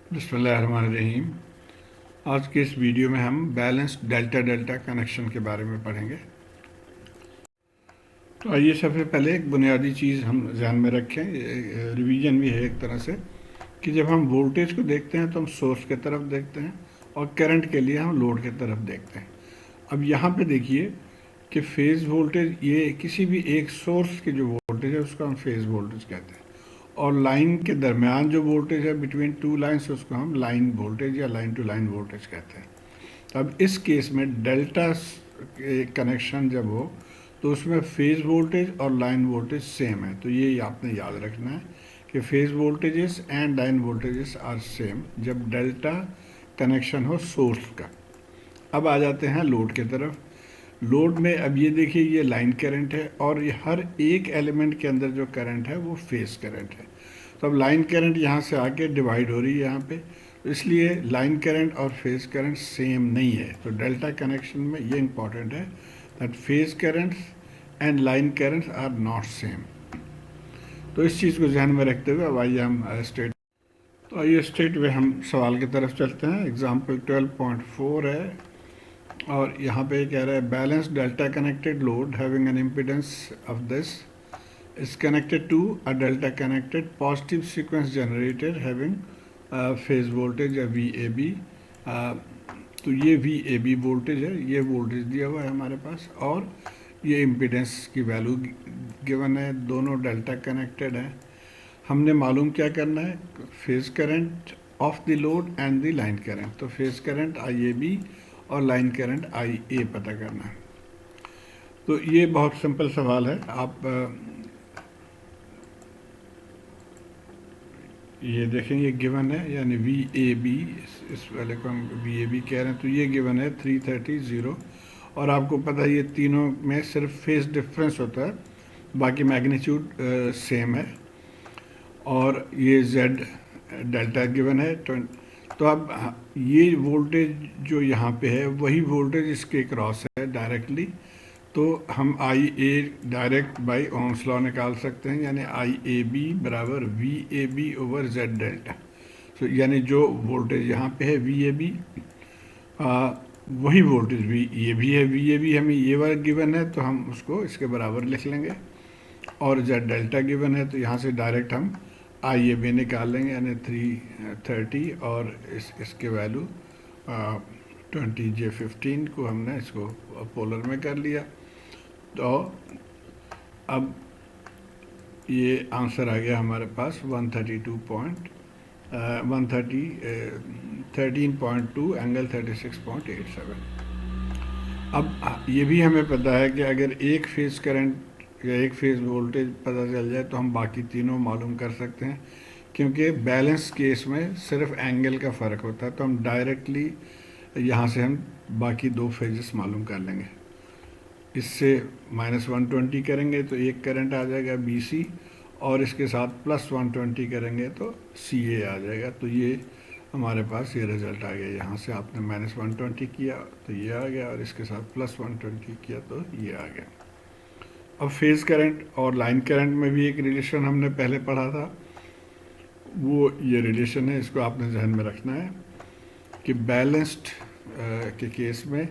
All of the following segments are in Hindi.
बिस्मिल्लाहिर्रहमानिर्रहीम। आज के इस वीडियो में हम बैलेंस्ड डेल्टा डेल्टा कनेक्शन के बारे में पढ़ेंगे। तो आइए सबसे पहले एक बुनियादी चीज़ हम ध्यान में रखें, रिवीजन भी है एक तरह से, कि जब हम वोल्टेज को देखते हैं तो हम सोर्स की तरफ देखते हैं और करंट के लिए हम लोड की तरफ देखते हैं। अब यहाँ पे देखिए कि फेज़ वोल्टेज, ये किसी भी एक सोर्स की जो वोल्टेज है उसको हम फेज़ वोल्टेज कहते हैं, और लाइन के दरमियान जो वोल्टेज है बिटवीन टू लाइन्स उसको हम लाइन वोल्टेज या लाइन टू लाइन वोल्टेज कहते हैं। अब इस केस में डेल्टा कनेक्शन जब हो तो उसमें फेज़ वोल्टेज और लाइन वोल्टेज सेम है। तो ये आपने याद रखना है कि phase voltages and line voltages are same जब डेल्टा कनेक्शन हो सोर्स का। अब आ जाते हैं लोड की तरफ। लोड में अब ये देखिए, ये लाइन करंट है और ये हर एक एलिमेंट के अंदर जो करंट है वो फेज़ करंट है। तो अब लाइन करंट यहाँ से आके डिवाइड हो रही है यहाँ पे, तो इसलिए लाइन करंट और फेज़ करंट सेम नहीं है। तो डेल्टा कनेक्शन में ये इंपॉर्टेंट है that phase currents and line currents are not same. तो इस चीज़ को ध्यान में रखते हुए अब आइए हम स्टेट तो आइए स्टेट में हम सवाल की तरफ चलते हैं। एग्जाम्पल 12.4 है और यहाँ पे कह रहा है balance delta connected load having an impedance of this is connected to a delta connected positive sequence generator having phase voltage या VAB। तो ये VAB वोल्टेज है, ये वोल्टेज दिया हुआ है हमारे पास और ये इम्पिडेंस की वैल्यू गिवन है। दोनों डेल्टा कनेक्टेड है। हमने मालूम क्या करना है, phase current of the load and the line current. तो फेज़ करंट IAB और लाइन करंट IA पता करना है। तो ये बहुत सिंपल सवाल है। आप ये देखें, ये गिवन है यानी VAB, इस वाले को हम VAB कह रहे हैं। तो ये गिवन है 330 और आपको पता है ये तीनों में सिर्फ फेज डिफरेंस होता है, बाकी मैग्नीट्यूड सेम है। और ये Z डेल्टा गिवन है। तो अब ये वोल्टेज जो यहाँ पे है वही वोल्टेज इसके क्रॉस है डायरेक्टली। तो हम IA direct by Ohm's law निकाल सकते हैं, यानी IAB बराबर VAB ओवर Z डेल्टा। तो यानी जो वोल्टेज यहाँ पे है VAB, वही वोल्टेज भी ये भी है VAB। हमें ये वाला गिवन है तो हम उसको इसके बराबर लिख लेंगे, और Z डेल्टा गिवन है तो यहाँ से डायरेक्ट हम IAB निकाल लेंगे, यानी 330 और इसके वैल्यू 20J15 को हमने इसको पोलर में कर लिया। तो अब ये आंसर आ गया हमारे पास 13.2 एंगल 36.87। अब ये भी हमें पता है कि अगर एक फेज़ करंट या एक फेज़ वोल्टेज पता चल जाए तो हम बाकी तीनों मालूम कर सकते हैं, क्योंकि बैलेंस केस में सिर्फ एंगल का फ़र्क होता है। तो हम डायरेक्टली यहाँ से हम बाकी दो फेजेस मालूम कर लेंगे। इससे -120 करेंगे तो एक करंट आ जाएगा BC, और इसके साथ +120 करेंगे तो CA आ जाएगा। तो ये हमारे पास ये रिज़ल्ट आ गया। यहाँ से आपने -120 किया तो ये आ गया, और इसके साथ +120 किया तो ये आ गया। अब फेज़ करंट और लाइन करंट में भी एक रिलेशन हमने पहले पढ़ा था, वो ये रिलेशन है, इसको आपने जहन में रखना है कि बैलेंस्ड के केस में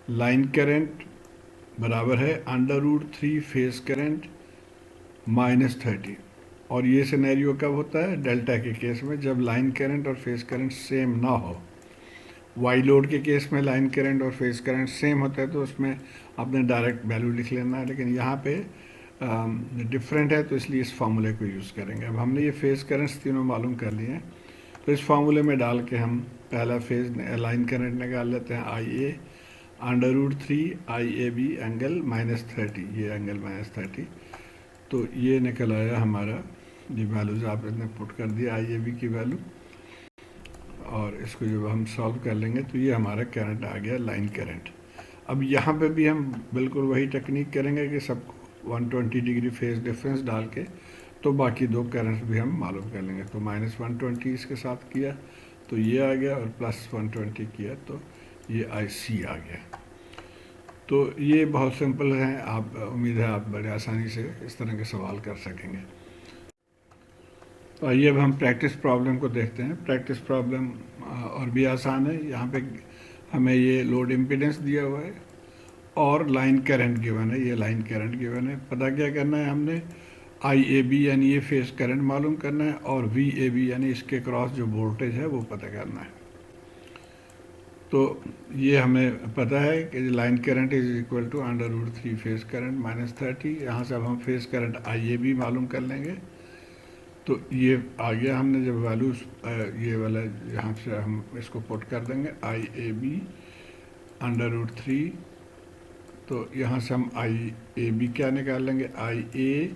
लाइन करंट बराबर है √3 फेज़ करंट -30। और ये सिनेरियो कब होता है, डेल्टा के केस में, जब लाइन करंट और फेज़ करंट सेम ना हो। वाई लोड के केस में लाइन करंट और फेज़ करंट सेम होता है तो उसमें आपने डायरेक्ट वैल्यू लिख लेना है, लेकिन यहाँ पे डिफरेंट है तो इसलिए इस फार्मूले को यूज़ करेंगे। अब हमने ये फेज़ करंट्स तीनों मालूम कर लिए हैं, तो इस फार्मूले में डाल के हम पहला फेज़ लाइन करंट निकाल लेते हैं IA √3 IAB एंगल -30, ये एंगल -30। तो ये निकल आया हमारा, ये वैल्यूज आपने पुट कर दिया IAB की वैल्यू, और इसको जब हम सॉल्व कर लेंगे तो ये हमारा करंट आ गया लाइन करंट। अब यहाँ पे भी हम बिल्कुल वही टेक्निक करेंगे कि सबको 120 डिग्री फेज़ डिफरेंस डाल के तो बाकी दो करंट्स भी हम मालूम कर लेंगे। तो -120 इसके साथ किया तो ये आ गया, और +120 किया तो ये IC आ गया। तो ये बहुत सिंपल है। आप उम्मीद है आप बड़े आसानी से इस तरह के सवाल कर सकेंगे। तो आइए अब हम प्रैक्टिस प्रॉब्लम को देखते हैं। प्रैक्टिस प्रॉब्लम और भी आसान है। यहाँ पे हमें ये लोड इम्पीडेंस दिया हुआ है और लाइन करंट गिवन है। ये लाइन करंट गिवन है। पता क्या करना है हमने, आई ए बी यानी ये फेस करंट मालूम करना है और वी ए बी यानी इसके क्रॉस जो वोल्टेज है वो पता करना है। तो ये हमें पता है कि line current is equal to √3 phase current minus 30। यहाँ से अब हम phase current I A B मालूम कर लेंगे। तो ये आ गया, हमने जब वैल्यूज ये वाला यहाँ से हम इसको पुट कर देंगे आई ए बी √3। तो यहाँ से हम आई ए बी क्या निकाल लेंगे, आई ए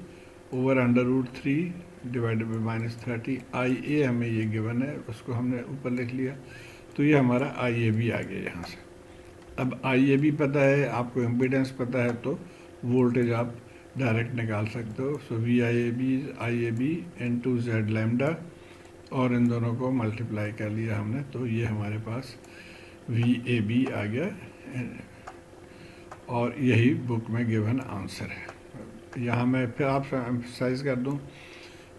ओवर √3 डिवाइडेड बाई माइनस 30। आई ए हमें ये गिवन है, उसको हमने ऊपर लिख लिया। तो ये हमारा आई ए बी आ गया यहाँ से। अब आई ए बी पता है, आपको इम्पीडेंस पता है, तो वोल्टेज आप डायरेक्ट निकाल सकते हो। So V I A B into Z lambda, और इन दोनों को मल्टीप्लाई कर लिया हमने, तो ये हमारे पास वी ए बी आ गया। और यही बुक में गिवन आंसर है। यहाँ मैं फिर आपसे एम्फसाइज कर दूँ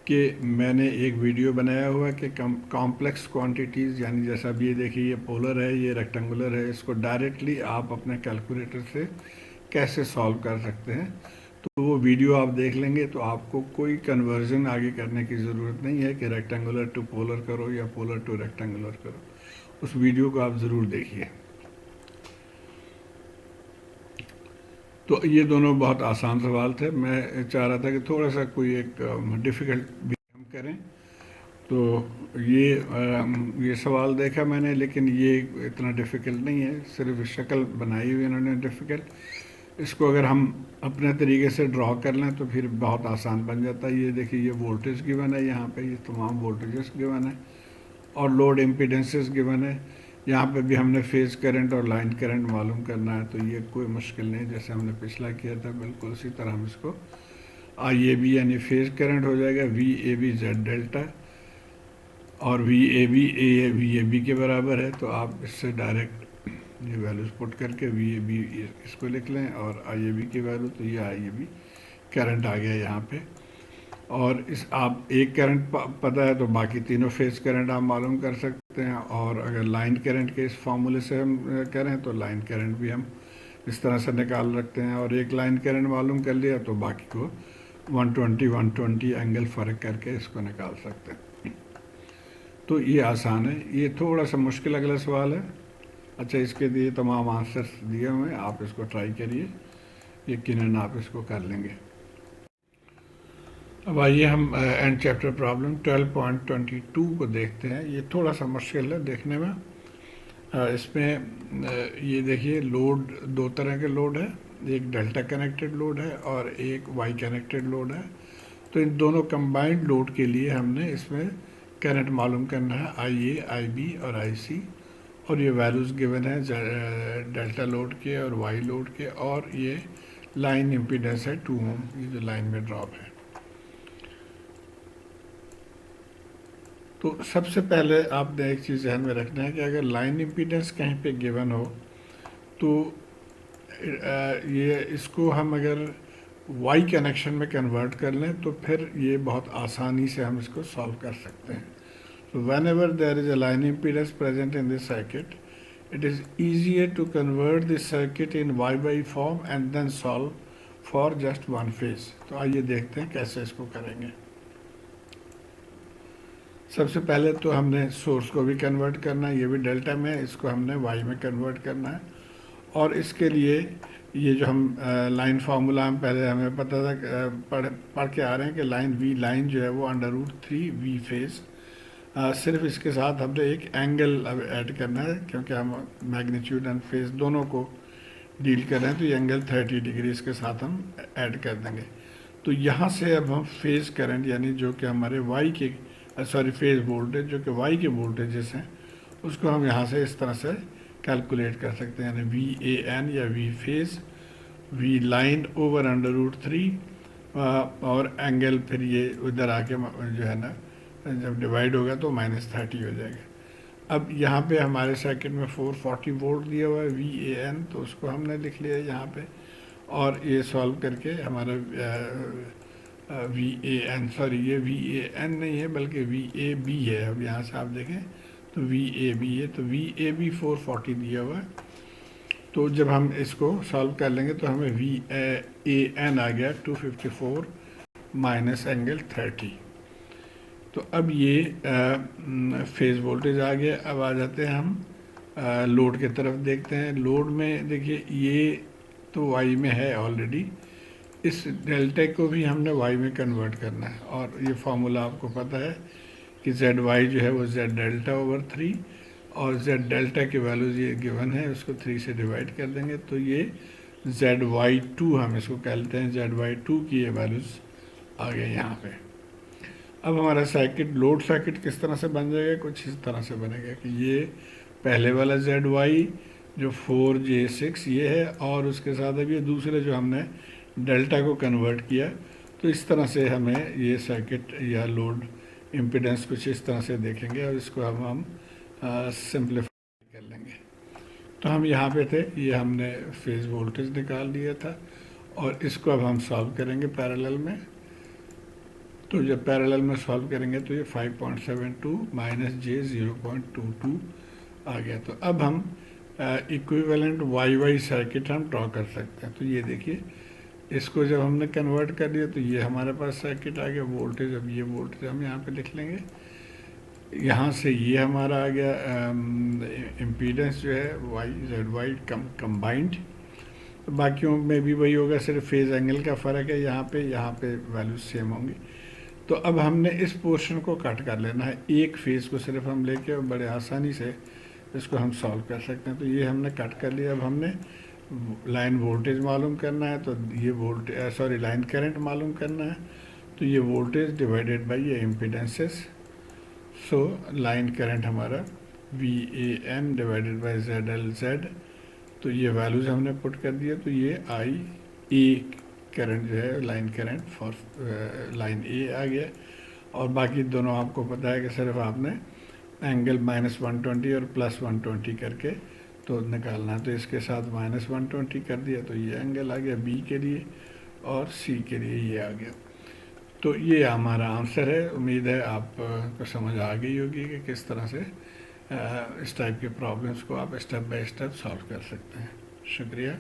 कि मैंने एक वीडियो बनाया हुआ है कि कॉम्प्लेक्स क्वांटिटीज़, यानी जैसा अब ये देखिए, ये पोलर है, ये रेक्टेंगुलर है, इसको डायरेक्टली आप अपने कैलकुलेटर से कैसे सॉल्व कर सकते हैं। तो वो वीडियो आप देख लेंगे तो आपको कोई कन्वर्जन आगे करने की ज़रूरत नहीं है कि रेक्टेंगुलर टू पोलर करो या पोलर टू रेक्टेंगुलर करो। उस वीडियो को आप ज़रूर देखिए। तो ये दोनों बहुत आसान सवाल थे। मैं चाह रहा था कि थोड़ा सा कोई एक डिफ़िकल्ट भी हम करें। तो ये सवाल देखा मैंने, लेकिन ये इतना डिफ़िकल्ट नहीं है, सिर्फ शक्ल बनाई हुई इन्होंने डिफ़िकल्ट। इसको अगर हम अपने तरीके से ड्रॉ कर लें तो फिर बहुत आसान बन जाता है। ये देखिए, ये वोल्टेज गिवन है, यहाँ पे ये तमाम वोल्टेजेस गिवन है और लोड इम्पीडेंसेस गिवन है। यहाँ पे भी हमने फेज करंट और लाइन करंट मालूम करना है। तो ये कोई मुश्किल नहीं, जैसे हमने पिछला किया था बिल्कुल उसी तरह हम इसको आई ए बी यानी फेज करंट हो जाएगा V A B Z delta, और वी ए बी के बराबर है। तो आप इससे डायरेक्ट ये वैल्यूज पुट करके वी ए बी इसको लिख लें और आई ए बी की वैल्यू, तो ये आई ए बी करंट आ गया यहाँ पे। और इस आप एक करंट पता है तो बाकी तीनों फेज करंट आप मालूम कर सकते हैं। और अगर लाइन करंट के इस फार्मूले से हम करें तो लाइन करंट भी हम इस तरह से निकाल रखते हैं। और एक लाइन करंट मालूम कर लिया तो बाकी को 120 एंगल फ़र्क करके इसको निकाल सकते हैं। तो ये आसान है। ये थोड़ा सा मुश्किल अगला सवाल है। अच्छा, इसके दिए तमाम आंसर्स दिए हुए हैं, आप इसको ट्राई करिए, यकीनन आप इसको कर लेंगे। अब आइए हम एंड चैप्टर प्रॉब्लम 12.22 को देखते हैं। ये थोड़ा सा मुश्किल है देखने में। इसमें ये देखिए, लोड दो तरह के लोड है, एक डेल्टा कनेक्टेड लोड है और एक वाई कनेक्टेड लोड है। तो इन दोनों कंबाइंड लोड के लिए हमने इसमें करंट मालूम करना है, आई ए, आई बी और आई सी। और ये वैल्यूज़ गिवन है डेल्टा लोड के और वाई लोड के, और ये लाइन इम्पीडेंस है 2 ओम, ये जो लाइन में ड्रॉप है। तो सबसे पहले आपने एक चीज़ ध्यान में रखना है कि अगर लाइन इम्पीडेंस कहीं पे गिवन हो तो ये इसको हम अगर वाई कनेक्शन में कन्वर्ट कर लें तो फिर ये बहुत आसानी से हम इसको सॉल्व कर सकते हैं। So whenever there is a line impedance present in this circuit, it is easier to convert this circuit in Y form and then solve for just one phase. तो आइए देखते हैं कैसे इसको करेंगे। सबसे पहले तो हमने सोर्स को भी कन्वर्ट करना है, ये भी डेल्टा में है, इसको हमने वाई में कन्वर्ट करना है। और इसके लिए ये जो हम लाइन फार्मूला हम पहले हमें पता था, पढ़ के आ रहे हैं कि लाइन जो है वो √3 वी फेज। सिर्फ इसके साथ हमने एक एंगल अब ऐड करना है, क्योंकि हम मैग्नीट्यूड एंड फेज दोनों को डील कर रहे हैं। तो ये एंगल 30 डिग्री इसके साथ हम ऐड कर देंगे। तो यहाँ से अब हम फेज करंट यानी जो कि हमारे वाई के फेज वोल्टेज जो कि वाई के वोल्टेजेस हैं, उसको हम यहाँ से इस तरह से कैलकुलेट कर सकते हैं, यानी वी ए एन या V phase V line over √3 और एंगल फिर ये उधर आके जो है ना जब डिवाइड होगा तो -30 हो जाएगा। अब यहाँ पे हमारे सर्किट में 440 वोल्ट दिया हुआ है वी ए एन, तो उसको हमने लिख लिया यहाँ पे। और ये सॉल्व करके हमारा वी ए एन, सॉरी ये वी ए एन नहीं है बल्कि वी ए बी है। अब यहाँ से आप देखें तो वी ए बी है, तो वी ए बी 440 दिया हुआ है। तो जब हम इसको सॉल्व कर लेंगे तो हमें वी ए एन आ गया 254 माइनस एंगल 30। तो अब ये फेज वोल्टेज आ गया। अब आ जाते हैं हम लोड की तरफ, देखते हैं। लोड में देखिए ये तो वाई में है ऑलरेडी, इस डेल्टा को भी हमने वाई में कन्वर्ट करना है। और ये फार्मूला आपको पता है कि जेड वाई जो है वो जेड डेल्टा ओवर 3, और जेड डेल्टा की वैल्यूज ये गिवन है, उसको 3 से डिवाइड कर देंगे तो ये जेड वाई 2 हम इसको कहते हैं, जेड वाई 2 की ये वैल्यूज आ गए यहाँ पे। अब हमारा सर्किट, लोड सर्किट किस तरह से बन जाएगा, कुछ इस तरह से बनेगा कि ये पहले वाला जेड वाई जो 4J6 ये है, और उसके साथ अब ये दूसरे जो हमने डेल्टा को कन्वर्ट किया। तो इस तरह से हमें ये सर्किट या लोड इम्पीडेंस कुछ इस तरह से देखेंगे, और इसको अब हम सिंप्लीफाई कर लेंगे। तो हम यहाँ पे थे, ये हमने फेज वोल्टेज निकाल लिया था, और इसको अब हम सॉल्व करेंगे पैरेलल में। तो जब पैरेलल में सॉल्व करेंगे तो ये 5.72 माइनस जे 0.22 आ गया। तो अब हम इक्विवेलेंट वाई वाई सर्किट हम ड्रॉ कर सकते हैं। तो ये देखिए, इसको जब हमने कन्वर्ट कर दिया तो ये हमारे पास सर्किट आ गया। वोल्टेज, अब ये वोल्टेज हम यहाँ पे लिख लेंगे। यहाँ से ये हमारा आ गया इम्पीडेंस जो है वाई जेड वाई कंबाइंड। बाकियों में भी वही होगा, सिर्फ फेज एंगल का फ़र्क है। यहाँ पे वैल्यूज सेम होंगी। तो अब हमने इस पोर्शन को कट कर लेना है, एक फेज़ को सिर्फ हम लेके, और बड़े आसानी से इसको हम सॉल्व कर सकते हैं। तो ये हमने कट कर लिया। अब हमने लाइन वोल्टेज मालूम करना है, तो ये वोल्टेज, सॉरी लाइन करंट मालूम करना है। तो ये वोल्टेज डिवाइडेड बाई ये इम्पीडेंसेस। सो लाइन करंट हमारा V A N divided by Z L Z. तो ये वैल्यूज़ हमने पुट कर दिया। तो ये आई ए करंट जो है, लाइन करंट फॉर लाइन ए आ गया। और बाकी दोनों आपको पता है कि सिर्फ आपने एंगल -120 और +120 करके तो निकालना है। तो इसके साथ -120 कर दिया तो ये एंगल आ गया बी के लिए, और सी के लिए ये आ गया। तो ये हमारा आंसर है। उम्मीद है आपको समझ आ गई होगी कि किस तरह से इस टाइप के प्रॉब्लम्स को आप स्टेप बाय स्टेप सॉल्व कर सकते हैं। शुक्रिया।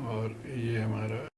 और ये हमारा